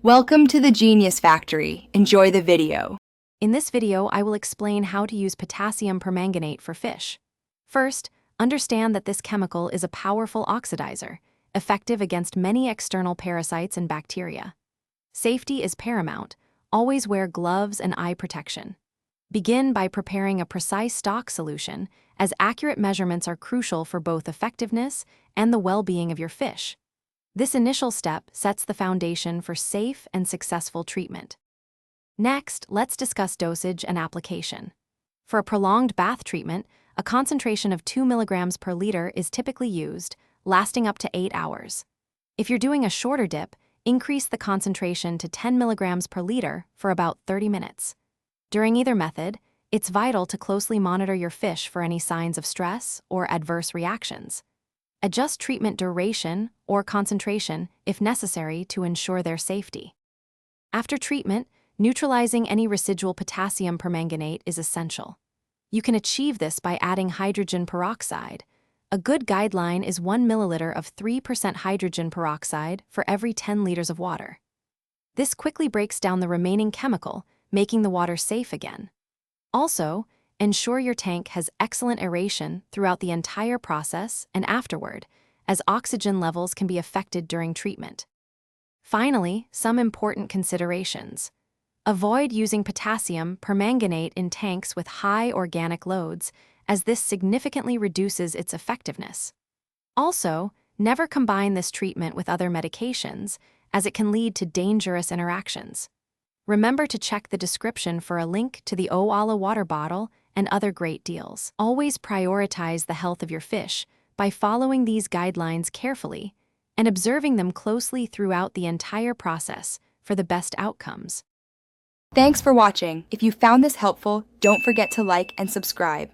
Welcome to the Genius Factory. Enjoy the video. In this video, I will explain how to use potassium permanganate for fish. First, understand that this chemical is a powerful oxidizer, effective against many external parasites and bacteria. Safety is paramount. Always wear gloves and eye protection. Begin by preparing a precise stock solution, as accurate measurements are crucial for both effectiveness and the well-being of your fish. This initial step sets the foundation for safe and successful treatment. Next, let's discuss dosage and application. For a prolonged bath treatment, a concentration of 2 milligrams per liter is typically used, lasting up to 8 hours. If you're doing a shorter dip, increase the concentration to 10 milligrams per liter for about 30 minutes. During either method, it's vital to closely monitor your fish for any signs of stress or adverse reactions. Adjust treatment duration or concentration if necessary to ensure their safety. After treatment, neutralizing any residual potassium permanganate is essential. You can achieve this by adding hydrogen peroxide. A good guideline is 1 milliliter of 3% hydrogen peroxide for every 10 liters of water. This quickly breaks down the remaining chemical, making the water safe again. Also, ensure your tank has excellent aeration throughout the entire process and afterward, as oxygen levels can be affected during treatment. Finally, some important considerations. Avoid using potassium permanganate in tanks with high organic loads, as this significantly reduces its effectiveness. Also, never combine this treatment with other medications, as it can lead to dangerous interactions. Remember to check the description for a link to the Owala water bottle and other great deals. Always prioritize the health of your fish by following these guidelines carefully and observing them closely throughout the entire process for the best outcomes. Thanks for watching. If you found this helpful, don't forget to like and subscribe.